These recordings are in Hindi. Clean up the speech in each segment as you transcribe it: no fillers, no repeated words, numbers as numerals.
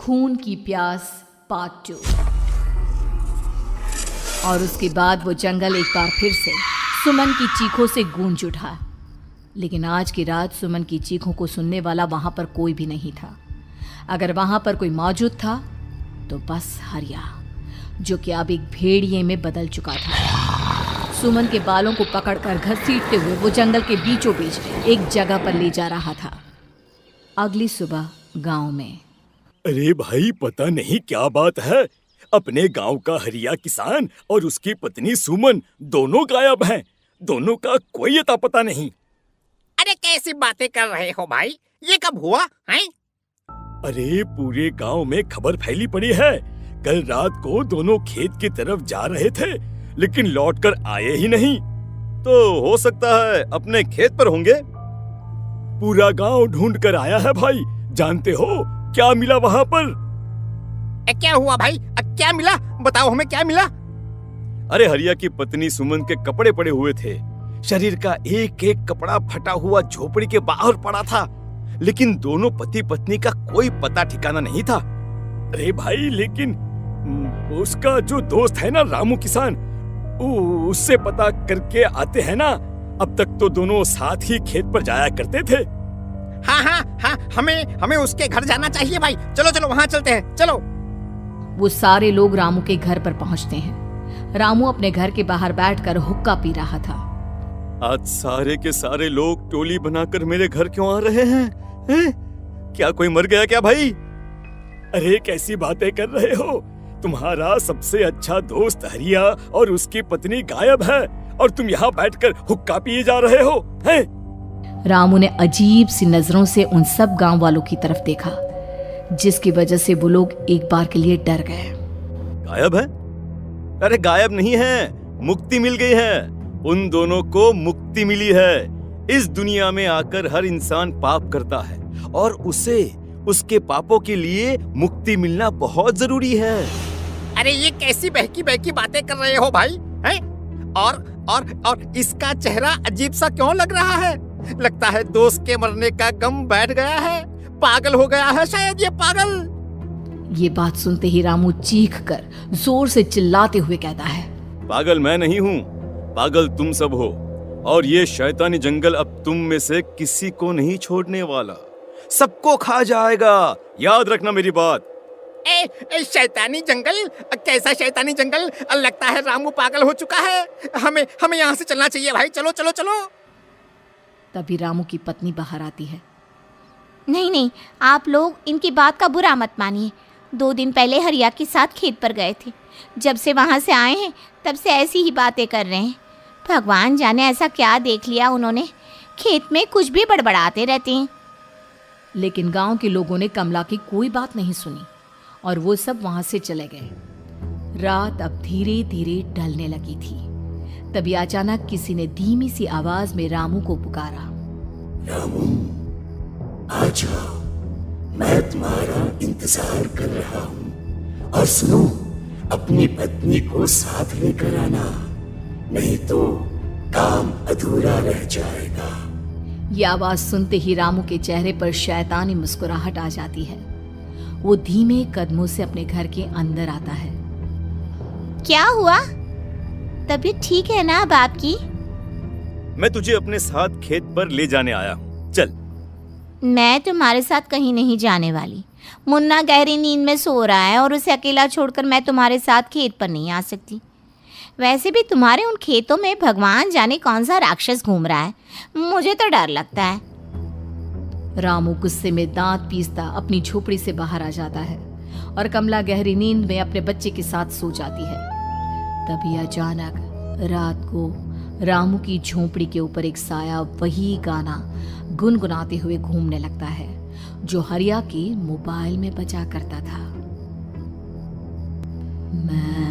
खून की प्यास पार्ट 2। और उसके बाद वो जंगल एक बार फिर से सुमन की चीखों से गूंज उठा। लेकिन आज की रात सुमन की चीखों को सुनने वाला वहां पर कोई भी नहीं था। अगर वहां पर कोई मौजूद था तो बस हरिया, जो कि अब एक भेड़िए में बदल चुका था। सुमन के बालों को पकड़कर घसीटते हुए वो जंगल के बीचों बीच एक जगह पर ले जा रहा था। अगली सुबह गांव में। अरे भाई, पता नहीं क्या बात है, अपने गांव का हरिया किसान और उसकी पत्नी सुमन दोनों गायब हैं। दोनों का कोई अता पता नहीं। अरे कैसी बातें कर रहे हो भाई, ये कब हुआ है? अरे पूरे गांव में खबर फैली पड़ी है। कल रात को दोनों खेत की तरफ जा रहे थे, लेकिन लौटकर आए ही नहीं। तो हो सकता है अपने खेत पर होंगे। पूरा गांव ढूंढ कर आया है भाई। जानते हो क्या मिला वहां पर? क्या हुआ भाई? क्या मिला? बताओ हमें, क्या मिला? अरे हरिया की पत्नी सुमन के कपड़े पड़े हुए थे। शरीर का एक एक कपड़ा फटा हुआ झोपड़ी के बाहर पड़ा था, लेकिन दोनों पति पत्नी का कोई पता ठिकाना नहीं था। अरे भाई, लेकिन उसका जो दोस्त है ना रामू किसान, उससे पता करके आते हैं ना। अब तक तो दोनों साथ ही खेत पर जाया करते थे। हाँ, हमें उसके घर जाना चाहिए भाई। चलो वहाँ चलते हैं, चलो। वो सारे लोग रामू के घर पर पहुँचते हैं। रामू अपने घर के बाहर बैठकर हुक्का पी रहा था। आज सारे के सारे लोग टोली बनाकर मेरे घर क्यों आ रहे हैं? क्या कोई मर गया क्या भाई? अरे कैसी बातें कर रहे हो? तुम्हारा सबसे अच्छा दोस्त हरिया और उसकी पत्नी गायब है और तुम यहाँ बैठकर हुक्का पिए जा रहे हो, हैं? रामू ने अजीब सी नजरों से उन सब गांव वालों की तरफ देखा, जिसकी वजह से वो लोग एक बार के लिए डर गए। गायब है? अरे गायब नहीं है, मुक्ति मिल गई है। उन दोनों को मुक्ति मिली है। इस दुनिया में आकर हर इंसान पाप करता है और उसे उसके पापों के लिए मुक्ति मिलना बहुत जरूरी है। अरे ये कैसी बहकी बहकी बातें कर रहे हो भाई, हैं? और इसका चेहरा अजीब सा क्यों लग रहा है? लगता है दोस्त के मरने का गम बैठ गया है। पागल हो गया है शायद ये पागल। ये बात सुनते ही रामू चीख कर जोर से चिल्लाते हुए कहता है, पागल मैं नहीं हूँ, पागल तुम सब हो। और ये शैतानी जंगल अब तुम में से किसी को नहीं छोड़ने वाला, सबको खा जाएगा। याद रखना मेरी बात। शैतानी जंगल? कैसा शैतानी जंगल? लगता है रामू पागल हो चुका है। हमें यहाँ से चलना चाहिए भाई। चलो। तभी रामू की पत्नी बाहर आती है। नहीं, आप लोग इनकी बात का बुरा मत मानिए। 2 दिन पहले हरिया के साथ खेत पर गए थे। जब से वहाँ से आए हैं तब से ऐसी ही बातें कर रहे हैं। भगवान जाने ऐसा क्या देख लिया उन्होंने, खेत में कुछ भी बड़बड़ाते रहते हैं। लेकिन गांव के लोगों ने कमला की कोई बात नहीं सुनी और वो सब वहां से चले गए। रात अब धीरे धीरे ढलने लगी थी। तभी अचानक किसी ने धीमी सी आवाज में रामू को पुकारा। रामू, आ जाओ, मैं तुम्हारा इंतजार कर रहा हूँ। और सुनो, अपनी पत्नी को साथ लेकर आना, नहीं तो काम अधूरा रह जाएगा। ये आवाज सुनते ही रामू के चेहरे पर शैतानी मुस्कुराहट आ जाती है। वो धीमे कदमों से अपने घर के अंदर आता है। क्या हुआ? तबीयत ठीक है ना अब आपकी? मैं तुझे अपने साथ खेत पर ले जाने आया हूँ, चल। मैं तुम्हारे साथ कहीं नहीं जाने वाली। मुन्ना गहरी नींद में सो रहा है और उसे अकेला छोड़कर मैं तुम्हारे साथ खेत पर नहीं आ सकती। वैसे भी तुम्हारे उन खेतों में भगवान जाने कौन सा राक्षस घूम रहा है, मुझे तो डर लगता है। रामू गुस्से में दांत पीसता अपनी झोपड़ी से बाहर आ जाता है और कमला गहरी नींद में अपने बच्चे के साथ सो जाती है। तभी अचानक रात को रामू की झोपड़ी के ऊपर एक साया वही गाना गुनगुनाते हुए घूमने लगता है जो हरिया के मोबाइल में बजा करता था। मैं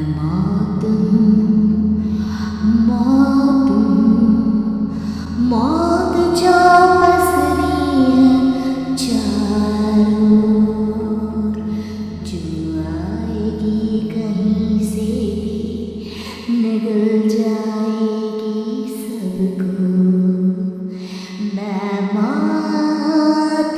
मौत जो पसरी है चारों ओर, जो आएगी कहीं से भी निगल जाएगी सबको। मैं मौत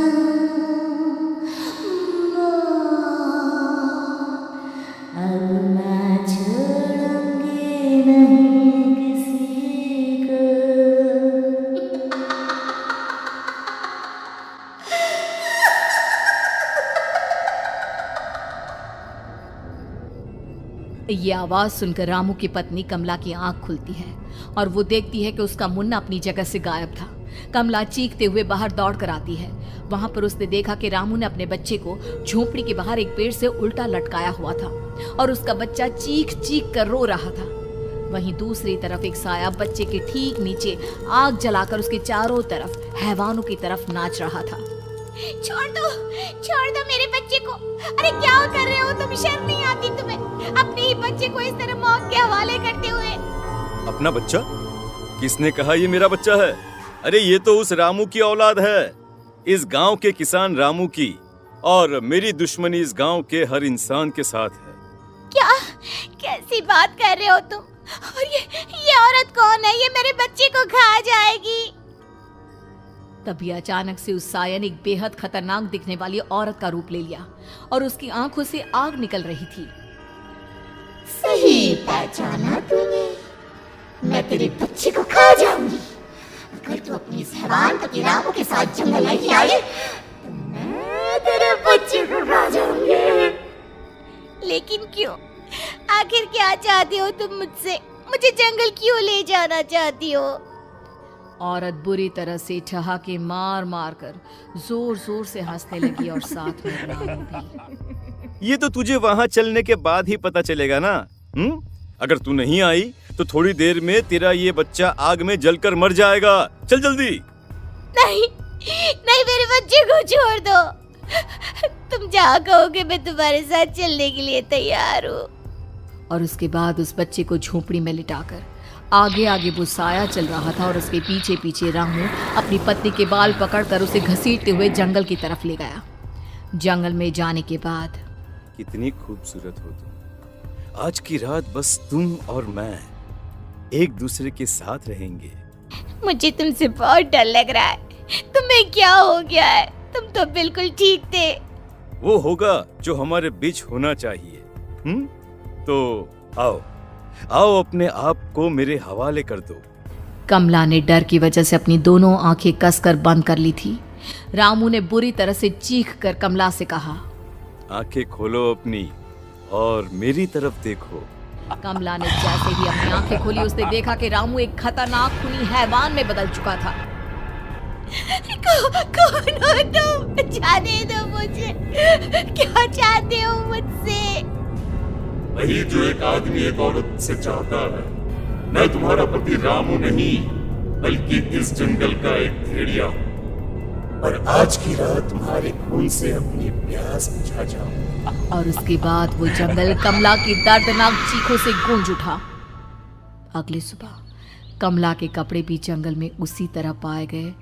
ये आवाज सुनकर रामू की पत्नी कमला की आंख खुलती है और वो देखती है कि उसका मुन्ना अपनी जगह से गायब था। कमला चीखते हुए बाहर दौड़ कर आती है। वहां पर उसने देखा कि रामू ने अपने बच्चे को झोपड़ी के बाहर एक पेड़ से उल्टा लटकाया हुआ था और उसका बच्चा चीख चीख कर रो रहा था। वहीं दूसरी तरफ एक साया बच्चे के ठीक नीचे आग जलाकर उसके चारों तरफ हैवानों की तरफ नाच रहा था। छोड़ दो मेरे बच्चे को। अरे क्या कर रहे हो तुम? शर्म नहीं आती तुम्हें अपने ही बच्चे को इस तरह मौत के हवाले करते हुए? अपना बच्चा? किसने कहा ये मेरा बच्चा है? अरे ये तो उस रामू की औलाद है, इस गांव के किसान रामू की, और मेरी दुश्मनी इस गांव के हर इंसान के साथ है। क्या कैसी बात कर रहे हो तुम? और ये औरत कौन है? ये मेरे बच्चे को खा जाएगी। तभी अचानक से उस साया ने एक बेहद खतरनाक दिखने वाली औरत का रूप ले लिया और उसकी आंखों से आग निकल रही थी। सही पहचाना तूने, मैं तेरे बच्चे को खा जाऊंगी। अगर तू अपनी इस हैवान पति रामू के साथ जंगल नहीं आई तो मैं तेरे बच्चे को खा जाऊंगी। लेकिन क्यों? आखिर क्या चाहती हो तुम मुझसे? मुझे जंगल क्यों ले जाना चाहती हो? औरत बुरी तरह से ठहाके मार मार कर जोर जोर से हंसने लगी और साथ में रामू भी। ये तो तुझे वहां चलने के बाद ही पता चलेगा ना। अगर तू नहीं आई तो थोड़ी देर में तेरा ये बच्चा आग में जलकर मर जाएगा। चल जल्दी। नहीं मेरे बच्चे को छोड़ दो। तुम जहाँ कहोगे मैं तुम्हारे साथ चलने के लिए तैयार हूँ। और उसके बाद उस बच्चे को झोपड़ी में लिटाकर आगे आगे वो साया चल रहा था और उसके पीछे पीछे रामू अपनी पत्नी के बाल पकड़कर उसे घसीटते हुए जंगल की तरफ ले गया। जंगल में जाने के बाद, कितनी खूबसूरत हो तुम। आज की रात बस तुम और मैं एक दूसरे के साथ रहेंगे। मुझे तुमसे बहुत डर लग रहा है। तुम्हें क्या हो गया है? तुम तो बिल्कुल ठीक थे। वो होगा जो हमारे बीच होना चाहिए। तो आओ अपने आप को मेरे हवाले कर दो। कमला ने डर की वजह से अपनी दोनों आंखें कसकर बंद कर ली थी। रामू ने बुरी तरह से चीख कर कमला से कहा, आंखें खोलो अपनी और मेरी तरफ देखो। कमला ने जैसे ही अपनी आंखें खोली उसने देखा कि रामू एक खतरनाक खूनी हैवान में बदल चुका था। कौन हो तुम? जाने दो मुझे। क्या चाहते हो मुझसे? वही जो एक आदमी एक औरत से चाहता है। मैं तुम्हारा पति रामू नहीं बल्कि इस जंगल का एक भेड़िया हूँ और आज की रात तुम्हारे खून से अपनी प्यास बुझा जाऊं। और उसके बाद वो जंगल कमला की दर्दनाक चीखों से गूंज उठा। अगली सुबह कमला के कपड़े भी जंगल में उसी तरह पाए गए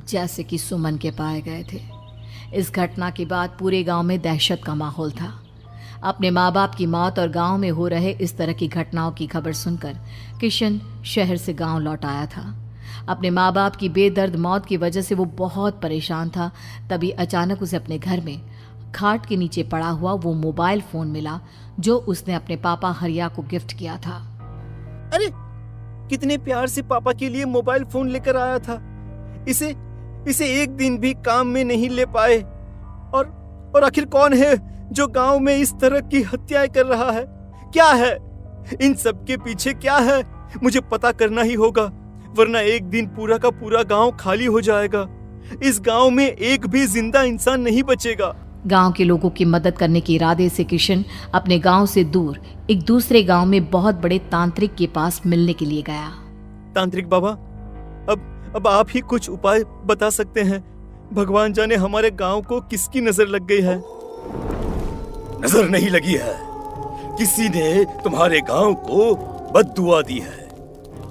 जैसे कि सुमन के पाए गए थे। इस घटना के बाद पूरे गांव में दहशत का माहौल था। अपने माँ बाप की मौत और गांव में हो रहे इस तरह की घटनाओं की खबर सुनकर किशन शहर से गांव लौट आया था। अपने माँ बाप की बेदर्द मौत की वजह से वो बहुत परेशान था। तभी अचानक उसे अपने घर में खाट के नीचे पड़ा हुआ वो मोबाइल फोन मिला जो उसने अपने पापा हरिया को गिफ्ट किया था। अरे कितने प्यार से पापा के लिए मोबाइल फोन लेकर आया था। इसे एक दिन भी काम में नहीं ले पाए। और आखिर कौन है जो गांव में इस तरह की हत्याएं कर रहा है? क्या है इन सब के पीछे? क्या है? मुझे पता करना ही होगा, वरना एक दिन पूरा का पूरा गांव खाली हो जाएगा। इस गांव में एक भी जिंदा इंसान नहीं बचेगा। गांव के लोगों की मदद करने के इरादे से किशन अपने गांव से दूर एक दूसरे गांव में बहुत बड़े तांत्रिक के पास मिलने के लिए गया। तांत्रिक बाबा, अब आप ही कुछ उपाय बता सकते हैं। भगवान जाने हमारे गांव को किसकी नजर लग गई है। नजर नहीं लगी है, किसी ने तुम्हारे गांव को बद्दुआ दी है।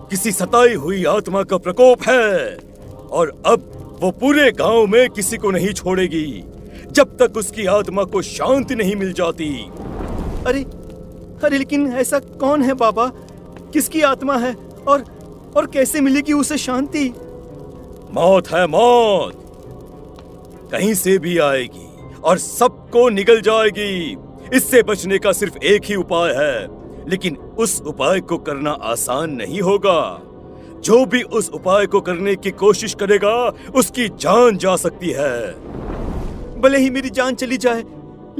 किसी सताई हुई आत्मा का प्रकोप है और अब वो पूरे गांव में किसी को नहीं छोड़ेगी जब तक उसकी आत्मा को शांति नहीं मिल जाती। अरे लेकिन ऐसा कौन है बाबा? किसकी आत्मा है और कैसे मिलेगी उसे शांति? मौत है, मौत कहीं से भी आएगी और सबको निगल जाएगी। इससे बचने का सिर्फ एक ही उपाय है, लेकिन उस उपाय को करना आसान नहीं होगा। जो भी उस उपाय को करने की कोशिश करेगा उसकी जान जा सकती है। भले ही मेरी जान चली जाए,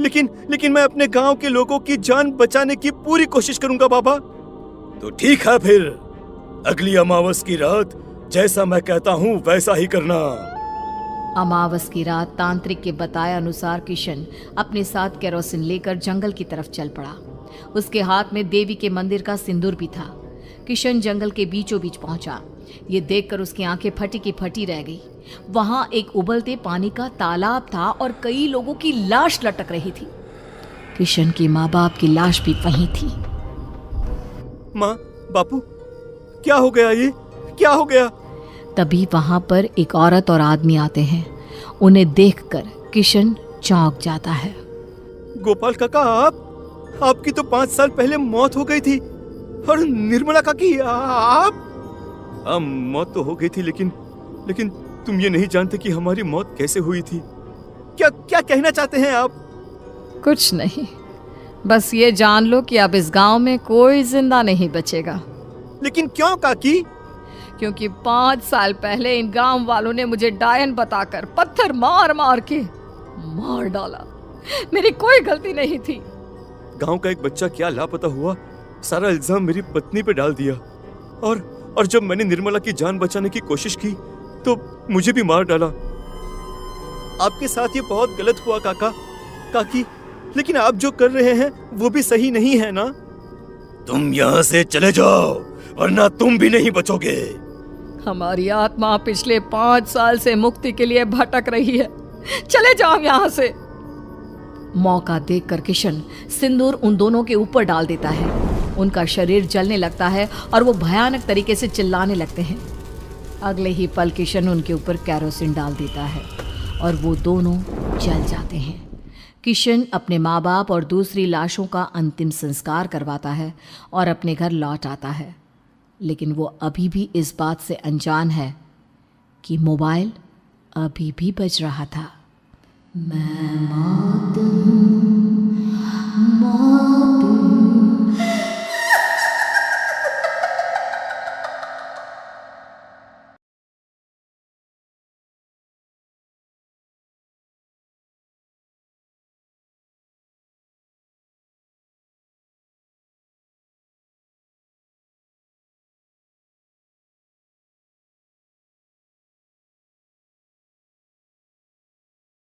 लेकिन मैं अपने गांव के लोगों की जान बचाने की पूरी कोशिश करूंगा बाबा। तो ठीक है फिर, अगली अमावस की रात जैसा मैं कहता हूँ वैसा ही करना। अमावस की रात तांत्रिक के बताए अनुसार किशन अपने साथ केरोसिन लेकर जंगल की तरफ चल पड़ा। उसके हाथ में देवी के मंदिर का सिंदूर भी था। किशन जंगल के बीचों बीच पहुंचा। ये देखकर उसकी आंखें फटी की फटी रह गई। वहां एक उबलते पानी का तालाब था और कई लोगों की लाश लटक रही थी। किशन की माँ बाप की लाश भी वहीं थी। माँ, बापू, क्या हो गया? ये क्या हो गया? तभी वहां पर एक औरत और आदमी आते हैं। उन्हें देखकर किशन चौंक जाता है। गोपाल काका, आपकी तो 5 साल पहले मौत हो गई थी। और निर्मला काकी, आप? मौत तो हो गई थी, लेकिन तुम ये नहीं जानते कि हमारी मौत कैसे हुई थी। क्या कहना चाहते हैं आप? कुछ नहीं, बस ये जान लो कि अब इस गांव में कोई जिंदा नहीं बचेगा। लेकिन क्यों काकी? क्योंकि 5 साल पहले इन गांव वालों ने मुझे डायन बताकर पत्थर मार मार के मार डाला। मेरी कोई गलती नहीं थी। गांव का एक बच्चा क्या लापता हुआ, सारा इल्जाम मेरी पत्नी पे डाल दिया। और जब मैंने निर्मला की जान बचाने की कोशिश की तो मुझे भी मार डाला। आपके साथ ये बहुत गलत हुआ काकी, लेकिन आप जो कर रहे हैं वो भी सही नहीं है ना? तुम यहाँ से चले जाओ वरना तुम भी नहीं बचोगे। हमारी आत्मा पिछले 5 साल से मुक्ति के लिए भटक रही है। चले जाओ यहाँ से। मौका देखकर किशन सिंदूर उन दोनों के ऊपर डाल देता है। उनका शरीर जलने लगता है और वो भयानक तरीके से चिल्लाने लगते हैं। अगले ही पल किशन उनके ऊपर केरोसिन डाल देता है और वो दोनों जल जाते हैं। किशन अपने माँ बाप और दूसरी लाशों का अंतिम संस्कार करवाता है और अपने घर लौट आता है। लेकिन वो अभी भी इस बात से अनजान है कि मोबाइल अभी भी बज रहा था। मैं मौत हूँ, मौत